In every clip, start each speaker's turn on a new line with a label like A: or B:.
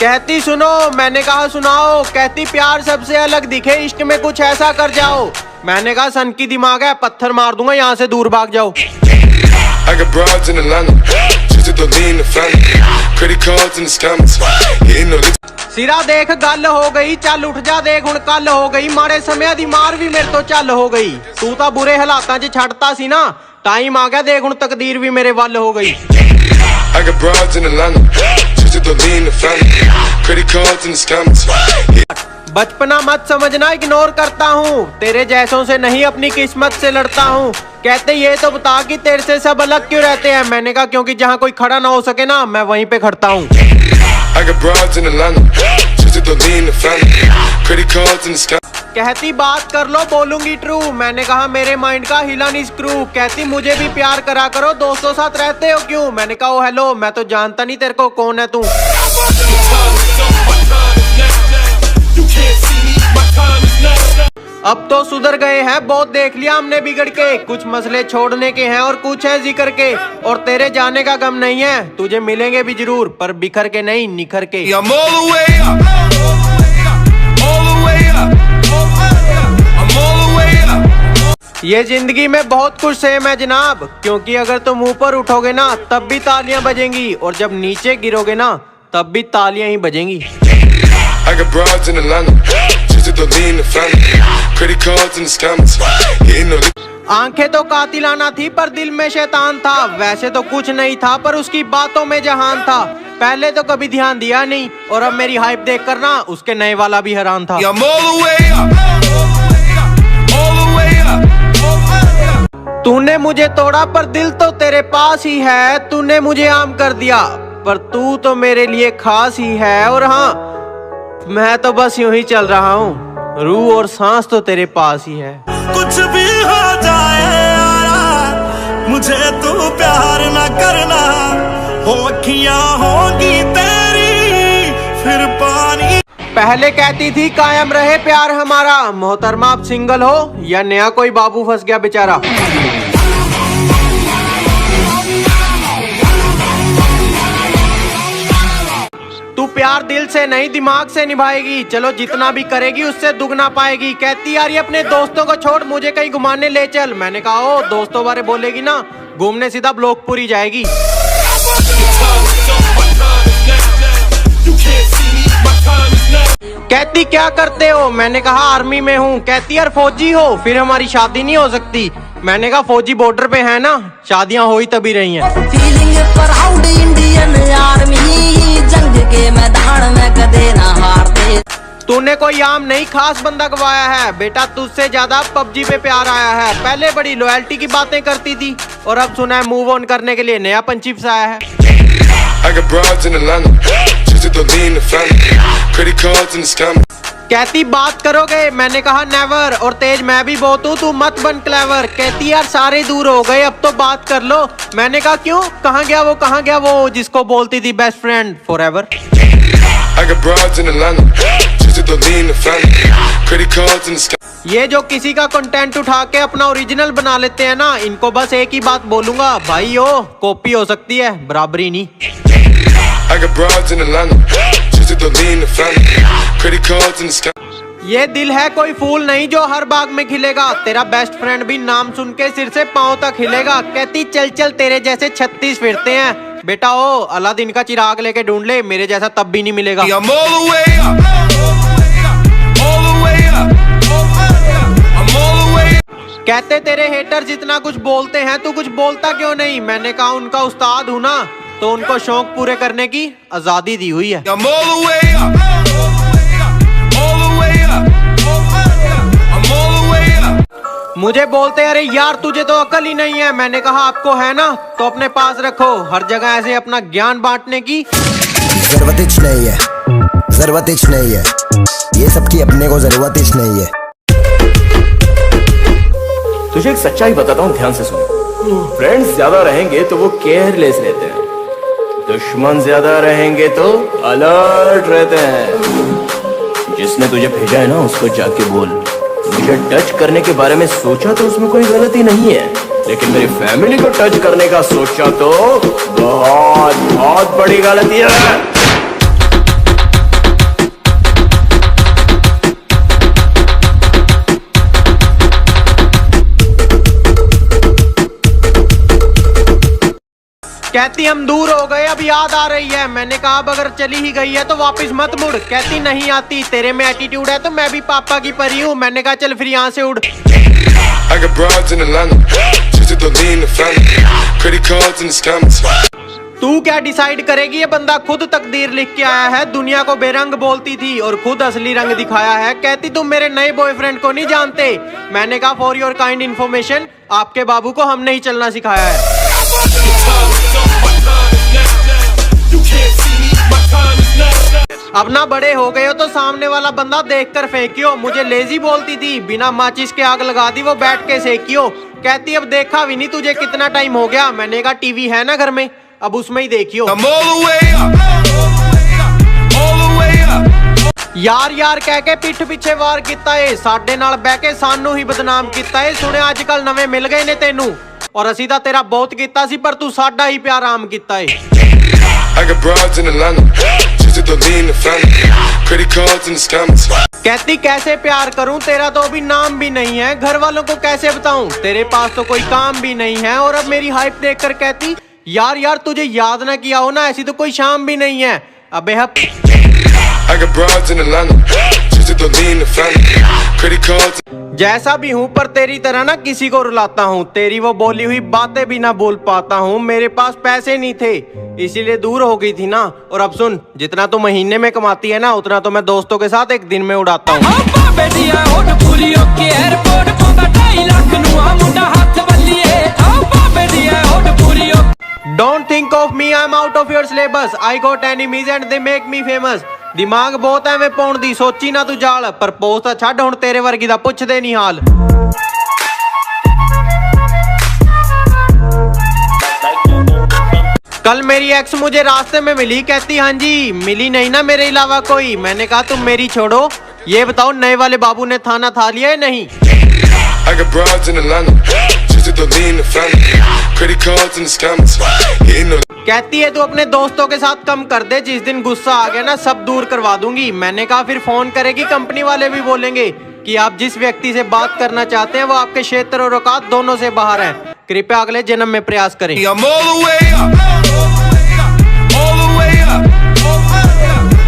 A: कहती सुनो, मैंने कहा सुनाओ। कहती प्यार सबसे अलग दिखे, इश्क में कुछ ऐसा कर जाओ। मैंने कहा सन की दिमाग है, पत्थर मार दूंगा, यहाँ से दूर भाग जाओ। सिरा देख गल हो गई, चल उठ जा देख हुण कल हो गई। मारे समय दी मार भी मेरे तो चल हो गई। तू तो बुरे हालातां च छड़ता सी ना, टाइम आ गया देख हुण तकदीर भी मेरे वल हो गई। बचपना मत समझना, इग्नोर करता हूँ। तेरे जैसों से नहीं अपनी किस्मत से लड़ता हूँ। कहते ये तो बता कि तेरे से सब अलग क्यों रहते हैं। मैंने कहा क्योंकि जहाँ कोई खड़ा ना हो सके ना, मैं वहीं पे खड़ता हूँ। कहती बात कर लो बोलूंगी ट्रू। मैंने कहा मेरे माइंड का हिला नहीं स्क्रू। कहती मुझे भी प्यार करा करो, दोस्तों साथ रहते हो क्यों। मैंने कहा ओ हेलो, मैं तो जानता नहीं तेरे को कौन है तू। अब तो सुधर गए हैं, बहुत देख लिया हमने बिगड़ के। कुछ मसले छोड़ने के हैं और कुछ है जिक्र के। और तेरे जाने का गम नहीं है, तुझे मिलेंगे भी जरूर, पर बिखर के नहीं निखर के। ये जिंदगी में बहुत कुछ सेम है जनाब, क्योंकि अगर तुम ऊपर उठोगे ना तब भी तालियां बजेंगी, और जब नीचे गिरोगे ना तब भी तालियां ही बजेंगी। आंखें तो कातिलाना थी पर दिल में शैतान था। वैसे तो कुछ नहीं था पर उसकी बातों में जहान था। पहले तो कभी ध्यान दिया नहीं, और अब मेरी हाइप देख कर ना उसके नए वाला भी हैरान था। तूने मुझे तोड़ा पर दिल तो तेरे पास ही है। तूने मुझे आम कर दिया पर तू तो मेरे लिए खास ही है। और हाँ, मैं तो बस यूं ही चल रहा हूँ, रूह और सांस तो तेरे पास ही है।
B: कुछ भी हो जाए यारा, मुझे तू प्यार ना करना। हो अखियां होगी तेरी फिर पानी।
A: पहले कहती थी कायम रहे प्यार हमारा। मोहतरमा आप सिंगल हो या नया कोई बाबू फंस गया बेचारा। तू प्यार दिल से नहीं दिमाग से निभाएगी। चलो जितना भी करेगी उससे दुगना पाएगी। कहती यार ये अपने दोस्तों को छोड़ मुझे कहीं घुमाने ले चल। मैंने कहा ओ दोस्तों बारे बोलेगी ना, घूमने सीधा ब्लॉकपुरी जाएगी। कहती क्या करते हो। मैंने कहा आर्मी में हूँ। कहती यार फौजी हो फिर हमारी शादी नहीं हो सकती। मैंने कहा फौजी बॉर्डर पे है ना, शादियां हो ही तभी रही हैं।
C: फीलिंग प्राउड इंडियन आर्मी, जंग के मैदान में कदे ना हारते।
A: तूने कोई आम नहीं खास बंदा गवाया है बेटा, तुझसे ज्यादा पबजी पे प्यार आया है। पहले बड़ी लॉयल्टी की बातें करती थी और अब सुना है मूव ऑन करने के लिए नया पंचिप्स आया है। कहती बात करोगे। मैंने कहा नेवर, और तेज मैं भी बहुत हूँ, तू मत बन क्लेवर। कहती यार सारे दूर हो गए अब तो बात कर लो। मैंने कहा क्यों, कहाँ गया वो जिसको बोलती थी बेस्ट फ्रेंड फॉरएवर। ये जो किसी का कंटेंट उठा के अपना ओरिजिनल बना लेते हैं ना, इनको बस एक ही बात बोलूंगा, भाई हो कॉपी हो सकती है बराबरी नहीं। ये दिल है कोई फूल नहीं जो हर बाग में खिलेगा। तेरा बेस्ट फ्रेंड भी नाम सुन के सिर से पांव तक हिलेगा। कहती चल चल तेरे जैसे 36 फिरते हैं। बेटा ओ अलादीन का चिराग लेके ढूंढ ले, मेरे जैसा तब भी नहीं मिलेगा। कहते तेरे हेटर जितना कुछ बोलते हैं तू कुछ बोलता क्यों नहीं। मैंने कहा उनका उस्ताद हूँ ना, तो उनको शौक पूरे करने की आजादी दी हुई है। मुझे बोलते अरे यार तुझे तो अकल ही नहीं है। मैंने कहा आपको है ना, तो अपने पास रखो। हर जगह ऐसे अपना ज्ञान बांटने की
D: जरूरत नहीं है, ये सबकी अपने को जरूरत नहीं है।
E: तुझे एक सच्चाई बताता हूँ, ध्यान से सुन। फ्रेंड्स ज्यादा रहेंगे तो वो केयरलेस रहते हैं, दुश्मन ज्यादा रहेंगे तो अलर्ट रहते हैं। जिसने तुझे भेजा है ना उसको जाके बोल, मुझे टच करने के बारे में सोचा तो उसमें कोई गलती नहीं है, लेकिन मेरी फैमिली को टच करने का सोचा तो बहुत बहुत बड़ी गलती है।
A: कहती हम दूर हो गए, अब याद आ रही है। मैंने कहा अब अगर चली ही गई है तो वापस मत मुड़। कहती नहीं आती, तेरे में एटीट्यूड है तो मैं भी पापा की परी हूँ। मैंने कहा चल फिर यहाँ से उड़।
F: I got broads in Atlanta, just to lean the family, credit cards and the scammers.
A: तू क्या डिसाइड करेगी? ये बंदा खुद तकदीर लिख के आया है। दुनिया को बेरंग बोलती थी और खुद असली रंग दिखाया है। कहती तुम मेरे नए बॉयफ्रेंड को नहीं जानते। मैंने कहा फॉर योर काइंड इन्फॉर्मेशन, आपके बाबू को हमने ही चलना सिखाया है। अब ना बड़े हो गए हो तो सामने वाला बंदा देखकर फेंकियो। मुझे लेजी बोलती थी, बिना माचिस के आग लगा दी वो बैठ के सेकियो। कहती अब देखा भी नहीं तुझे कितना टाइम हो गया। मैंने कहा टीवी है ना घर में, अब उसमें ही देखियो।
B: I'm all the way up, all the way up.
A: यार यार कह के पिठ पिछे वार किता है, साडे नाल बह के सानू ही बदनाम किता है। सुने अजकल नवे मिल गए ने तेनू, और असी तां तेरा बहुत किता सी, पर तू साडा ही प्यार आम किता है।
F: I got broads in Atlanta, just to lean the family, credit cards and the scammers.
A: कहती कैसे प्यार करूं, तेरा तो अभी नाम भी नहीं है। घर वालों को कैसे बताऊं, तेरे पास तो कोई काम भी नहीं है। और अब मेरी हाइप देखकर कहती यार यार तुझे याद ना किया हो ना, ऐसी तो कोई शाम भी नहीं है। अबे हप।
F: I got broads in Atlanta, just to lean the family, credit cards.
A: जैसा भी हूँ पर तेरी तरह ना किसी को रुलाता हूँ। तेरी वो बोली हुई बातें भी ना बोल पाता हूँ। मेरे पास पैसे नहीं थे इसीलिए दूर हो गई थी ना। और अब सुन, जितना तू महीने में कमाती है ना, उतना तो मैं दोस्तों के साथ एक दिन में उड़ाता हूँ। Don't think of me, I'm out of your syllabus. I got enemies and they make me famous. दिमाग बहुत ਐਵੇਂ ਪਾਉਣ ਦੀ ਸੋਚੀ ਨਾ ਤੂੰ ਜਾਲ, ਪਰ ਪੋਸਟ ਤਾਂ ਛੱਡ ਹੁਣ ਤੇਰੇ ਵਰਗੀ ਦਾ ਪੁੱਛਦੇ ਨਹੀਂ ਹਾਲ। कल मेरी एक्स मुझे रास्ते में मिली, कहती हाँ जी मिली नहीं ना मेरे अलावा कोई। मैंने कहा तुम मेरी छोड़ो, ये बताओ नए वाले बाबू ने थाना था लिया है नहीं?
F: I got broads in Atlanta, just to lean the family, credit cards and the scammers. Hitting the
A: कहती है तू अपने दोस्तों के साथ कम कर दे, जिस दिन गुस्सा आ गया ना सब दूर करवा दूंगी। मैंने कहा फिर फोन करेगी, कंपनी वाले भी बोलेंगे कि आप जिस व्यक्ति से बात करना चाहते हैं वो आपके क्षेत्र और औकात दोनों से बाहर है। कृपया अगले जन्म में प्रयास करें।
B: I'm all the way up, all the way up,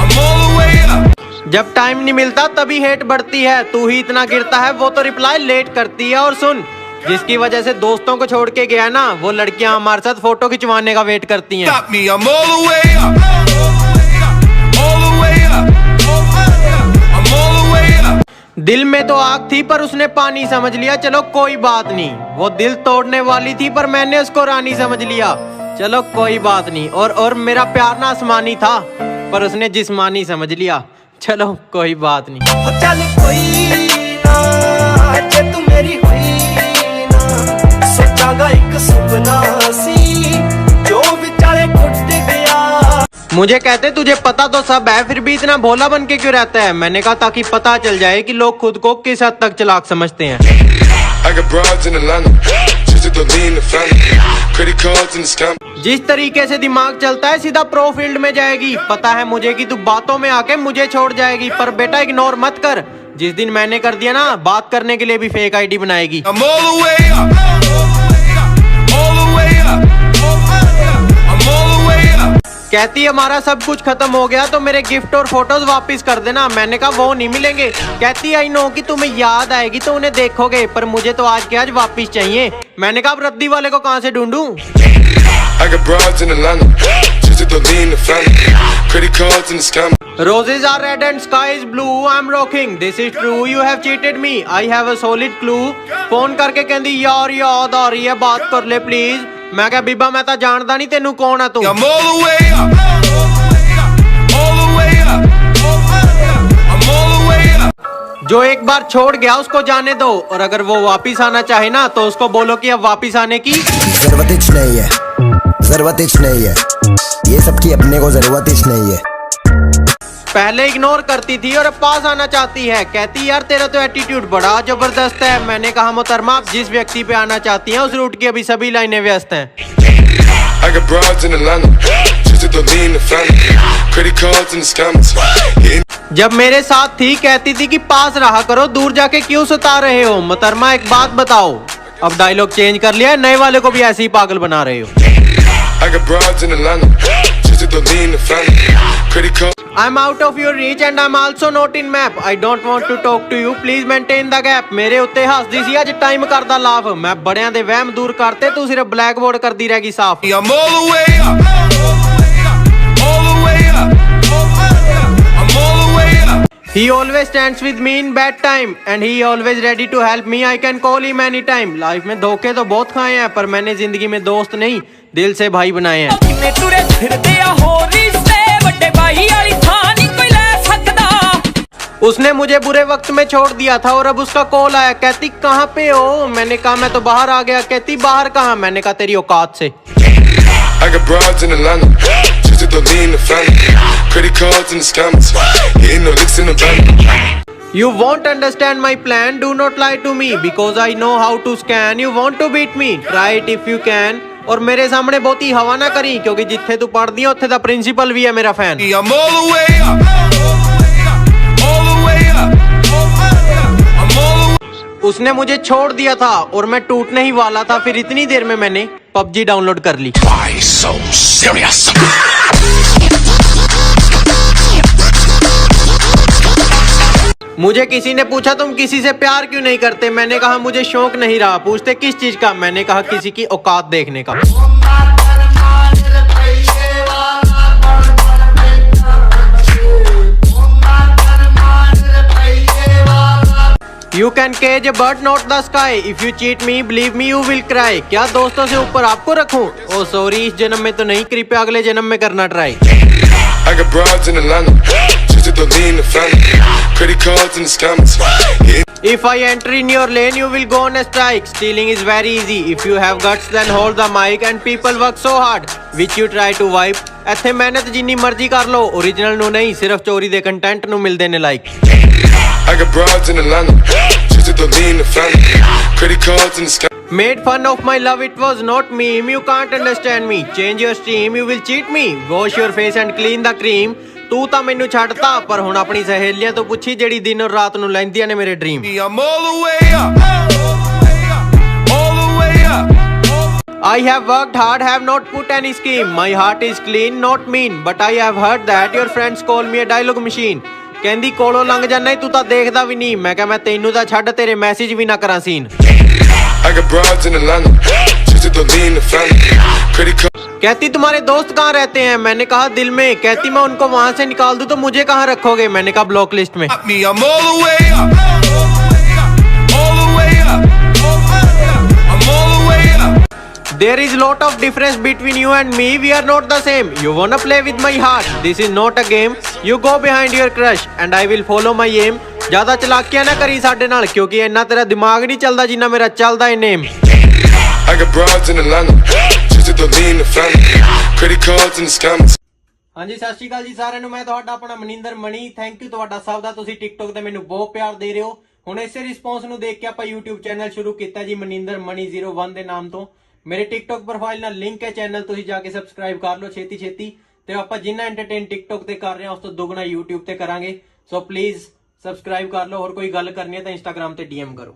B: I'm all the way up.
A: जब टाइम नहीं मिलता तभी हेट बढ़ती है। तू ही इतना गिरता है वो तो रिप्लाई लेट करती है। और सुन, जिसकी वजह से दोस्तों को छोड़ के गया ना, वो लड़कियां हमारे साथ फोटो खिंचवाने का वेट करती हैं।
B: Got me, I'm all the way up, all the way up, I'm all the way up.
A: दिल में तो आग थी पर उसने पानी समझ लिया, चलो कोई बात नहीं। वो दिल तोड़ने वाली थी पर मैंने उसको रानी समझ लिया, चलो कोई बात नहीं। और मेरा प्यार ना आसमानी था पर उसने जिस्मानी समझ लिया, चलो कोई बात नहीं।
B: चल कोई ना, जे तू मेरी हुई ना, सोचांगा एक सुपना सी जो विचारे टूट गया।
A: मुझे कहते तुझे पता तो सब है फिर भी इतना भोला बन के क्यों रहता है? मैंने कहा ताकि पता चल जाए कि लोग खुद को किस हद तक चालाक समझते हैं।
F: I got broads in Atlanta, just to lean the family, credit cards and the scammers.
A: जिस तरीके से दिमाग चलता है सीधा प्रो फील्ड में जाएगी। पता है मुझे कि तू बातों में आके मुझे छोड़ जाएगी, पर बेटा इग्नोर मत कर। जिस दिन मैंने कर दिया ना, बात करने के लिए भी फेक आईडी बनाएगी।
B: I'm all the way up, all the way up, I'm all the way up.
A: कहती हमारा सब कुछ खत्म हो गया तो मेरे गिफ्ट और फोटोज वापस कर देना। मैंने कहा वो नहीं मिलेंगे। कहती आई नो कि तुम्हें याद आएगी तो उन्हें देखोगे, पर मुझे तो आज के आज वापस चाहिए। मैंने कहा अब रद्दी वाले को कहाँ से ढूंढूं?
F: I got broads in Atlanta, just to lean the family, credit cards and the scammers.
A: Roses are red and sky is blue. I'm rocking. This is true. You have cheated me. I have a solid clue. Phone करके कहती यार याद आ रही है, बात कर ले please. मैं क्या बीबा मैं तो जानदा नहीं तेनू कौन है तू।
B: I'm all the way up, all the way up, I'm all the way up.
A: जो एक बार छोड़ गया उसको जाने दो, और अगर वो वापिस आना चाहे ना तो उसको बोलो कि अब वापिस आने की
D: जरूरत ही नहीं है, जरूरत ही नहीं है। ये सब की अपने को जरूरत ही नहीं है।
A: पहले इग्नोर करती थी और अब पास आना चाहती है। कहती यार तेरा तो एटीट्यूड बड़ा जबरदस्त है। मैंने कहा मोहतरमा आप जिस व्यक्ति पे आना चाहती हैं उस रूट की अभी सभी लाइनें व्यस्त हैं।
F: I got broads in Atlanta, just to lean the family, credit cards and the scammers. Hitting
A: जब मेरे साथ थी कहती थी कि पास रहा करो, दूर जाके क्यों सता रहे हो? मोहतरमा एक बात बताओ, अब डायलॉग चेंज कर लिया है, नए वाले को भी ऐसे ही पागल बना रहे हो।
F: I got broads in Atlanta, just to lean in the family. Credit card.
A: I'm out of your reach and I'm also not in map. I don't want to talk to you. Please maintain the gap. ਮੇਰੇ ਉੱਤੇ ਹੱਸਦੀ ਸੀ ਅੱਜ time ਕਰਦਾ laugh. ਮੈਂ ਬੜਿਆਂ ਦੇ ਵਹਿਮ ਦੂਰ ਕਰਤੇ, ਤੂੰ ਸਿਰਫ ਬਲੈਕ ਬੋਰਡ ਕਰਦੀ ਰਹਿ ਗਈ ਸਾਫ਼।
B: I'm all the way up, all the way up, I'm all the way up.
A: He always stands with me in bad time and he always ready to help me. I can call him anytime. Life में धोखे तो बहुत खाए हैं पर मैंने जिंदगी में दोस्त नहीं दिल से भाई बनाए हैं।
G: किन्ने तुरे फिरदे आ हो रिश्ते बड़े भाई वाली थां नहीं कोई ले सकदा।
A: उसने मुझे बुरे वक्त में छोड़ दिया था और अब उसका कॉल आया, कहती कहाँ पे हो? मैंने कहा मैं तो बाहर आ गया। कहती बाहर कहाँ? मैंने कहा तेरी औकात से।
F: I got broads in Atlanta, just to lean in the family. Credit cards and the scammers, hitting no licks in the bank.
A: You won't understand my plan. Do not lie to me because I know how to scan. You want to beat me? Try it if you can. और मेरे सामने बहुती हवा ना करी क्योंकि जिथे तू पढ़ दी उत्थे दा प्रिंसिपल भी है मेरा fan.
B: I'm all the way up, all the way up, I'm all the way.
A: उसने मुझे छोड़ दिया था और मैं टूटने ही वाला था, फिर इतनी देर में मैंने PUBG डाउनलोड कर ली।
B: Why so serious?
A: मुझे किसी ने पूछा तुम किसी से प्यार क्यों नहीं करते? मैंने कहा मुझे शौक नहीं रहा। पूछते किस चीज का? मैंने कहा किसी की औकात देखने का। You can cage a bird, not the sky. If you cheat me, believe me, you will cry. क्या दोस्तों से ऊपर आपको रखूं? ओ सॉरी, इस जन्म में तो नहीं, कृपया अगले जन्म में करना try.
F: I got broads in Atlanta, just to lean in the family. Credit cards and the scammers, hitting.
A: If I enter in your lane, you will go on a strike. Stealing is very easy. If you have guts, then hold the mic. And people work so hard, which you try to wipe. ਇੱਥੇ ਮਿਹਨਤ ਜਿੰਨੀ ਮਰਜ਼ੀ ਕਰ ਲੋ, original ਨੂੰ ਨਹੀਂ, ਸਿਰਫ ਚੋਰੀ ਦੇ ਕੰਟੈਂਟ ਨੂੰ ਮਿਲਦੇ ਨੇ like.
F: I got broads in Atlanta, just to lean in the family. Credit cards and the scammers.
A: Made fun of my love, it was not meme. You can't understand me. Change your stream, you will cheat me. Wash your face and clean the cream. ਤੂੰ ਤਾਂ ਮੈਨੂੰ ਛੱਡਤਾ ਪਰ ਹੁਣ ਆਪਣੀ ਸਹੇਲੀਆਂ ਤੋਂ ਪੁੱਛੀ ਜਿਹੜੀ ਦਿਨ ਔਰ ਰਾਤ ਨੂੰ ਲੈਂਦੀਆਂ ਨੇ ਮੇਰੇ dream.
B: I'm all the way up, all the way up.
A: I have worked hard, have not put any scheme. My heart is clean, not mean. But I have heard that your friends call me a dialogue machine. ਕਹਿੰਦੀ ਕੋਲੋਂ ਲੰਘ ਜਾਂਦਾ ਤੂੰ ਤਾਂ ਦੇਖਦਾ ਵੀ ਨਹੀਂ। ਮੈਂ ਕਿਹਾ ਮੈਂ ਤੈਨੂੰ ਤਾਂ ਛੱਡ ਤੇਰੇ ਮੈਸੇਜ ਵੀ ਨਾ ਕਰਾਂ scene.
F: I got broads in Atlanta, just to lean in the family. Credit card.
A: कहती तुम्हारे दोस्त कहाँ रहते हैं? मैंने कहा दिल में। कहती मैं उनको वहां से निकाल दूं तो मुझे कहाँ रखोगे? मैंने कहा ब्लॉक लिस्ट में।
B: Me, I'm all the way up, all the way up, I'm all the way up.
A: There is lot of difference between you and me. We are not the same. You wanna play with my heart? This is not a game. You go behind your crush and I will follow my aim. ज्यादा चलाकियां ना करी साडे नाल क्योंकि इन्ना तेरा दिमाग नहीं चलदा जिन्ना मेरा चलदा है name.
F: I got broads in Atlanta, just to lean in the family. Credit cards and the scammers.
A: ਹਾਂਜੀ ਸਤਿ ਸ਼੍ਰੀ ਅਕਾਲ ਜੀ ਸਾਰਿਆਂ ਨੂੰ। ਮੈਂ ਤੁਹਾਡਾ ਆਪਣਾ ਮਨਿੰਦਰ ਮਣੀ। ਥੈਂਕ ਯੂ ਤੁਹਾਡਾ ਸਭ ਦਾ। ਤੁਸੀਂ ਟਿਕਟੋਕ ਤੇ ਮੈਨੂੰ ਬਹੁਤ ਪਿਆਰ ਦੇ ਰਹੇ ਹੋ। ਹੁਣ ਇਸੇ ਰਿਸਪੌਂਸ ਨੂੰ ਦੇਖ ਕੇ ਆਪਾਂ YouTube ਚੈਨਲ ਸ਼ੁਰੂ ਕੀਤਾ ਜੀ ਮਨਿੰਦਰ ਮਣੀ 01 ਦੇ ਨਾਮ ਤੋਂ। ਮੇਰੇ ਟਿਕਟੋਕ ਪ੍ਰੋਫਾਈਲ ਨਾਲ ਲਿੰਕ ਹੈ ਚੈਨਲ, ਤੁਸੀਂ ਜਾ ਕੇ ਸਬਸਕ੍ਰਾਈਬ ਕਰ ਲਓ ਛੇਤੀ ਛੇਤੀ। ਤੇ ਆਪਾਂ ਜਿੰਨਾ ਐਂਟਰਟੇਨ ਟਿਕਟੋਕ ਤੇ ਕਰ ਰਹੇ ਹਾਂ ਉਸ ਤੋਂ ਦੁੱਗਣਾ YouTube ਤੇ ਕਰਾਂਗੇ। ਸੋ ਪਲੀਜ਼ ਸਬਸਕ੍ਰਾਈਬ ਕਰ ਲਓ। ਹੋਰ ਕੋਈ ਗੱਲ ਕਰਨੀ ਹੈ ਤਾਂ Instagram ਤੇ DM ਕਰੋ।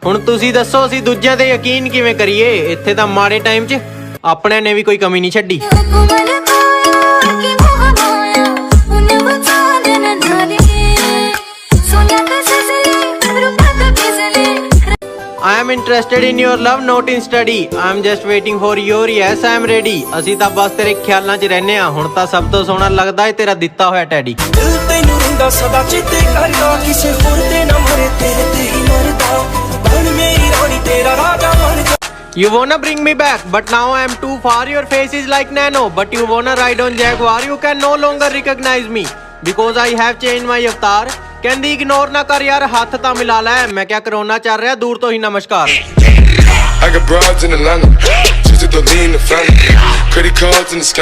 A: ਹੁਣ ਤੁਸੀਂ ਦੱਸੋ ਅਸੀਂ ਦੂਜਿਆਂ ਤੇ ਯਕੀਨ ਕਿਵੇਂ ਕਰੀਏ? ਇੱਥੇ ਤਾਂ ਮਾੜੇ ਟਾਈਮ 'ਚ ਆਪਣਿਆਂ ਨੇ ਵੀ ਕੋਈ ਕਮੀ ਨਹੀਂ ਛੱਡੀ। I am interested in your love, not in study. I am just waiting for your yes, I am ready. ਅਸੀਂ ਤਾਂ ਬਸ ਤੇਰੇ ਖਿਆਲਾਂ 'ਚ ਰਹਿੰਦੇ ਆ। ਹੁਣ ਤਾਂ ਸਭ ਤੋਂ ਸੋਹਣਾ ਲੱਗਦਾ ਏ ਤੇਰਾ ਦਿੱਤਾ ਹੋਇਆ ਟੈਡੀ।
G: ਦਿਲ ਤੈਨੂੰ ਰੁੰਦਾ ਸਦਾ ਚੇਤੇ ਕਰਦਾ, ਕਿਸੇ ਹੋਰ ਤੇ ਨਾ ਮਰੇ ਤੇਰੇ ਤੇ ਹੀ ਮਰਦਾ। ਬਣ ਮੇਰੀ ਰਾਣੀ ਤੇਰਾ ਰਾਜਾ ਬਣ ਜਾ।
A: You wanna bring me back, but now I am too far. Your face is like nano, but you wanna ride on Jaguar. You can no longer recognize me because I have changed my avatar. ਕਹਿੰਦੀ ignore ਨਾ ਕਰ ਯਾਰ, ਹੱਥ ਤਾਂ ਮਿਲਾ ਲੈ। ਮੈਂ ਕਿਹਾ ਕਰੋਨਾ ਚੱਲ ਰਿਹਾ, ਦੂਰ ਤੋਂ ਹੀ ਨਮਸਕਾਰ।
F: I got broads in Atlanta, just to lean in the family. Credit cards and the scammers.